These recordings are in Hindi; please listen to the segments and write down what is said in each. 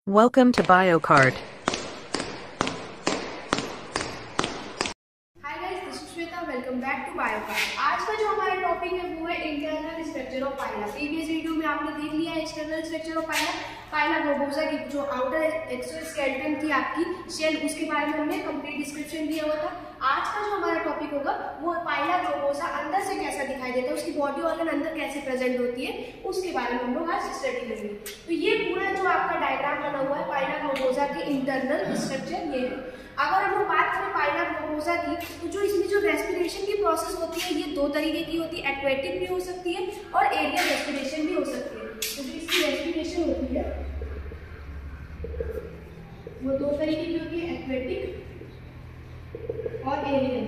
Welcome to BioCard. Hi guys, this is Shweta. Welcome back to BioCard. आज का जो हमारा टॉपिक है वो है internal structure of Pila. Previous video में आपने देख लिया है internal structure of Pila. Pila globosa की जो आउटर एक्सोस्केलेटन थी आपकी शेल, उसके बारे में हमने कंप्लीट डिस्क्रिप्शन दिया हुआ था। आज का जो हमारा टॉपिक होगा वो पाइला ग्लोबोसा अंदर से कैसा दिखाई देता है, उसकी बॉडी ऑर्गन अंदर कैसे प्रेजेंट होती है, उसके बारे में हम लोग आज स्टडी करेंगे। तो ये पूरा जो आपका डायग्राम बना हुआ है पाइला ग्लोबोसा के इंटरनल स्ट्रक्चर ये है। अगर हम लोग बात करें पाइला ग्लोबोसा की, तो जो इसमें जो रेस्पिरेशन की प्रोसेस होती है ये दो तरीके की होती है, एक्वेटिक भी हो सकती है और एरियल रेस्पिरेशन भी हो सकती है। तो जो इसकी रेस्पिरेशन होती है वो दो तरीके की होती है, एक्वेटिक और एरियल।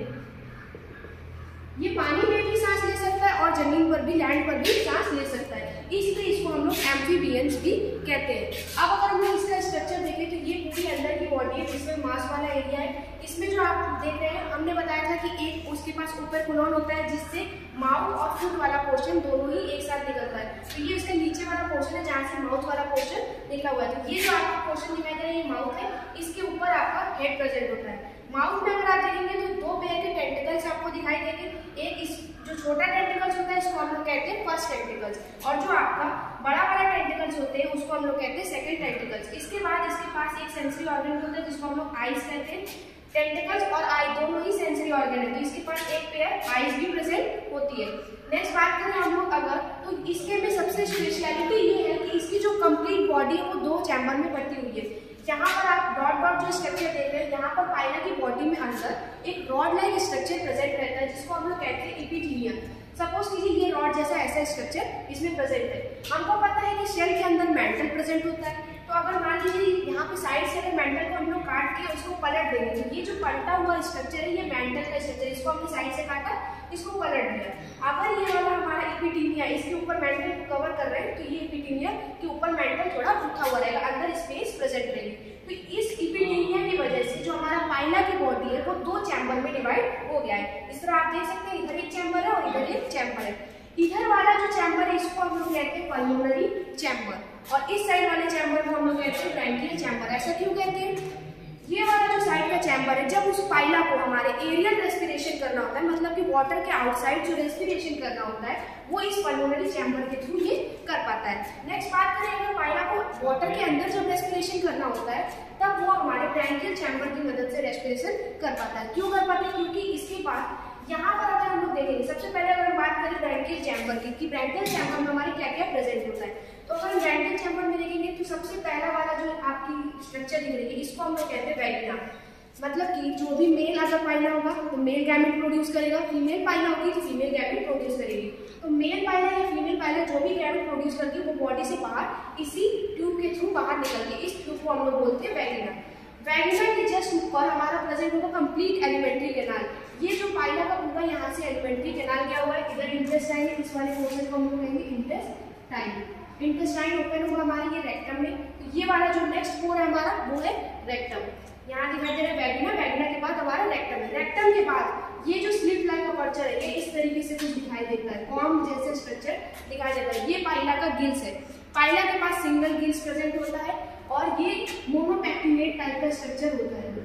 ये पानी में भी सांस ले सकता है और जमीन पर भी, लैंड पर भी सांस ले सकता है, इसलिए इसको हम लोग एम्फीबियंस भी कहते हैं। अब अगर हम लोग इसका स्ट्रक्चर देखें तो ये पूरी अंदर की बॉडी है जिसमें मांस वाला एरिया है। इसमें जो आप देख रहे हैं, हमने बताया था कि एक उसके पास ऊपर कोलोन होता है जिससे माउथ और फुट वाला पोर्शन दोनों ही एक साथ निकलता है। तो ये उसका नीचे वाला पोर्शन है जहाँ से माउथ वाला पोर्शन निकला हुआ है। तो ये जो आपका पोर्शन दिखाई दे रहा है ये माउथ है, इसके ऊपर आपका हेड प्रेजेंट होता है। माउथ में अगर आप देखेंगे तो दो पेयर के टेंटिकल्स आपको दिखाई देंगे। एक इस जो छोटा टेंटिकल्स होता है इसको हम लोग कहते हैं फर्स्ट टेंटिकल्स, और जो आपका बड़ा वाला टेंटिकल्स होते हैं उसको हम लोग कहते हैं सेकंड टेंटिकल्स। इसके बाद इसके पास एक सेंसरी ऑर्गन होता है जिसको हम लोग आईज कहते हैं। टेंटिकल्स और आई दोनों ही सेंसरी ऑर्गन है, तो इसके पास एक पेयर आईज भी प्रेजेंट होती है। नेक्स्ट बात करें हम लोग अगर, तो इसके में सबसे स्पेशलिटी ये है कि इसकी जो कंप्लीट बॉडी है वो दो चैम्बर में बटी हुई है। यहाँ पर आप डॉट डॉट जो स्ट्रक्चर देख रहे हैं, यहाँ पर पाइला की बॉडी में अंदर एक रॉड लाइक स्ट्रक्चर प्रेजेंट रहता है जिसको हम लोग कहते हैं एपिथीलियम। सपोज कीजिए ये रॉड जैसा ऐसा स्ट्रक्चर इसमें प्रेजेंट है। हमको पता है कि सेल के अंदर मेंटल प्रेजेंट होता है, तो अगर मान लीजिए यहाँ पे साइड से अगर मेंटल को हम लोग काट के उसको पलट देंगे तो ये जो पलटा हुआ स्ट्रक्चर है ये मेंटल का स्ट्रक्चर, इसको हमने साइड से काटा, इसको पलट दिया। अगर ये वाला हमारा एपिथीलिया इसके ऊपर मेंटल को कवर कर रहे हैं तो ये एपिथीलिया के ऊपर मेंटल थोड़ा उठा हुआ रहेगा, अंदर स्पेस प्रेजेंट रहेगी। तो इस एपिथीलिया की वजह से जो हमारा पाइला की बॉडी है वो दो चैम्बर में डिवाइड हो गया है। इस तरह आप देख सकते हैं, इधर एक चैम्बर है और इधर एक चैम्बर है। इधर वाला जो चैम्बर है इसको हम लोग कहते हैं पल्मोनरी चैम्बर, और इस साइड वाले चैम्बर को हम लोग कहते हैं ब्रैंकियल चैम्बर। ऐसा क्यों कहते हैं? ये वाला जो साइड का चैम्बर है, जब उस पाइला को हमारे एरियल रेस्पिरेशन करना होता है, मतलब कि वाटर के आउटसाइड जो रेस्पिरेशन करना होता है वो इस पल्मोनरी चैम्बर के थ्रू ये कर पाता है। नेक्स्ट बात करें, अगर पाइला को वाटर के अंदर जब रेस्पिरेशन करना होता है तब वो हमारे ब्रैंकियल चैम्बर की मदद से रेस्पिरेशन कर पाता है। क्यों कर पाता है? क्योंकि इसके बाद यहाँ पर अगर हम लोग देखेंगे, सबसे पहले अगर बात करें ब्रैंकियल चैम्बर की कि ब्रैंकियल चैम्बर में हमारे क्या क्या प्रेजेंट होता है, तो अगर हम ब्रैंकियल चैम्बर में देखेंगे तो सबसे पहला वाला जो आपकी स्ट्रक्चर दिख रही है इसको हम लोग कहते हैं वैगिना। मतलब कि जो भी मेल अगर पाइला होगा तो मेल गैमेट प्रोड्यूस करेगा, फीमेल पाइला होगी तो फीमेल गैमेट प्रोड्यूस करेगी। तो मेल पाइला या फीमेल पाइला जो भी गैमेट प्रोड्यूस करती है वो बॉडी से बाहर इसी ट्यूब के थ्रू बाहर निकलती है। इस ट्यूब को हम लोग बोलते हैं वैगिना। वैगिना के जस्ट ऊपर हमारा प्रेजेंट होगा कंप्लीट एलिमेंट्री कैनाल। ये जो पाइला का पूरा यहाँ से एलिमेंट्री कैनाल क्या हुआ है, इधर इंटेस्टाइन है, इस वाले पोर्शन को हम लोग कहेंगे इंटेस्टाइन। इंटेस्टाइन ओपन होगा हमारे ये रेक्टम में। तो ये वाला जो नेक्स्ट पोर है हमारा वो है रेक्टम। यहाँ दिखाई दे रहा है वैगिना, वैगिना के बाद हमारा रेक्टम है। रेक्टम के बाद ये जो स्लिट लाइक अपर्चर है ये इस तरीके से कुछ दिखाई देता है, कॉम जैसे स्ट्रक्चर दिखाई देता है। ये पाइला का गिल्स है। पाइला के पास सिंगल गिल्स प्रेजेंट होता है और ये मोनोपेक्टिनेट टाइप का स्ट्रक्चर होता है।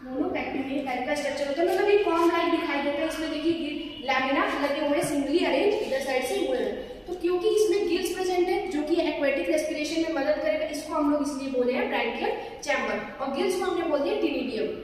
मोनोपेक्टिनेट टाइप का स्ट्रक्चर होता है, मतलब ये कॉम लाइक दिखाई देता है। इसमें देखिए लैमिना लगे हुए सिंगली अरेंज इधर साइड से हुए हैं। तो क्योंकि इसमें गिल्स प्रेजेंट है जो कि एक्वेटिक रेस्पिरेशन में मदद करेगा, इसको हम लोग इसलिए बोले हैं ब्रैंकियल चैम्बर, और गिल्स को हमने बोल दिया टिनिडियम।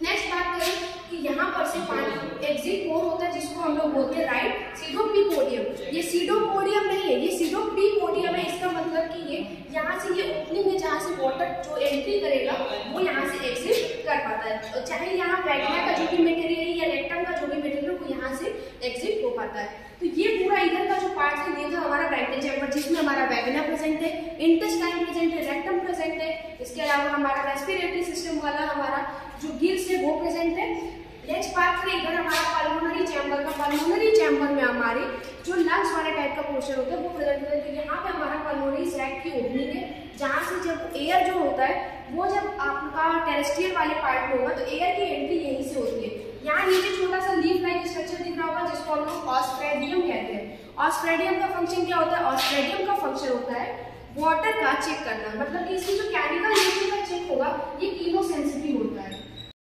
नेक्स्ट बात करें कि यहाँ पर से पानी एग्जिट पोर होता है जिसको हम लोग बोलते हैं राइट सीडोपीपोडियम। ये सीडोपोडियम नहीं है, ये सीडोपीपोडियम है। इसका मतलब कि ये यहाँ से ये ओपनिंग है जहाँ से वाटर जो एंट्री करेगा वो यहाँ से एग्जिट कर पाता है, और चाहे यहाँ वैगिना का जो भी मटेरियल है या रेक्टम का जो भी मटेरियल है वो यहाँ से एग्जिट हो पाता है। तो ये पूरा इधर का जो पार्ट है ये था हमारा ब्रैंकियल चैम्बर, जिसमें हमारा वैगिना प्रेजेंट है, इंटेस्टाइन प्रेजेंट है, रेक्टम प्रेजेंट है। इसके अलावा हमारा रेस्पिरेटरी सिस्टम वाला हमारा जो गिल्स है वो प्रेजेंट है। नेक्स्ट बात करें इधर हमारा पल्मोनरी चैम्बर का। पल्मोनरी चैम्बर में हमारे जो लंग्स वाले टाइप का पोर्शन होता है वो प्रेजेंट होता है। तो यहाँ पे हमारा पल्मोनरी सैक की ओपनिंग है जहाँ से जब एयर जो होता है वो जब आपका टेरेस्ट्रियल वाले पार्ट में होगा तो एयर की एंट्री यहीं से होती है। यहाँ नीचे छोटा सा लीफ लाइक स्ट्रक्चर दिख रहा होगा जिसको हम लोग ऑस्ट्रेडियम कहते हैं। ऑस्ट्रेडियम का फंक्शन क्या होता है? ऑस्ट्रेडियम का फंक्शन होता है वाटर का चेक करना, मतलब कि इसकी जो केमिकल नेचर का चेक होगा ये कीमोसेंसिटिव होता है।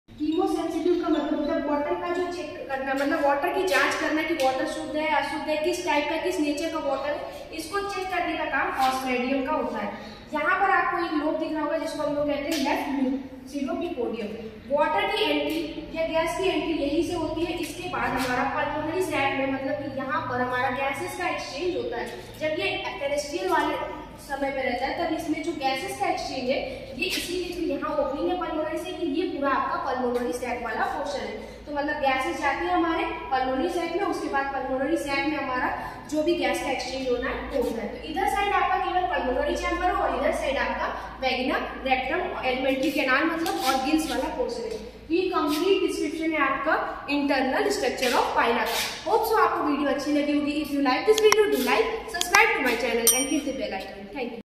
कीमोसेंसिटिव का मतलब होता है वाटर का जो चेक करना, मतलब वाटर की जांच करना कि वाटर शुद्ध है अशुद्ध है, किस टाइप का किस नेचर का वाटर है, इसको चेक करने का काम ऑस्ट्रेडियम का होता है। यहाँ पर आपको एक लोब दिख रहा होगा जिसको हम लोग कहते हैं लेफ्ट सीडोपिपोडियम। वाटर की एंट्री या गैस की एंट्री यहीं से होती है। इसके बाद हमारा पल्मोनरी सैक में, मतलब कि यहाँ पर हमारा गैसेस का एक्सचेंज होता है। जब ये टेरेस्ट्रियल वाले समय पे रहता है तब इसमें जो गैसेस का एक्सचेंज है ये इसीलिए जो यहाँ ओपनिंग है पल्मोनरी से कि ये पूरा आपका पल्मोनरी सैक वाला पोर्शन है। तो मतलब गैसेस जाती है हमारे पल्मोनरी सैक में, उसके बाद पल्मोनरी सैक में हमारा जो भी गैस का एक्सचेंज होना है वो होता है। तो इधर साइड आपका केवल पल्मोनरी चैम्बर हो और इधर साइड आपका वैगिना, रेक्टम, एलिमेंट्री कैनाल मतलब और गिल्स वाला पोर्शन है। ये कंप्लीट डिस्क्रिप्शन है आपका इंटरनल स्ट्रक्चर ऑफ पाइला का। होप सो आपको वीडियो अच्छी लगी होगी। If you like this video, do like, subscribe to my channel and hit the bell icon. Thank you.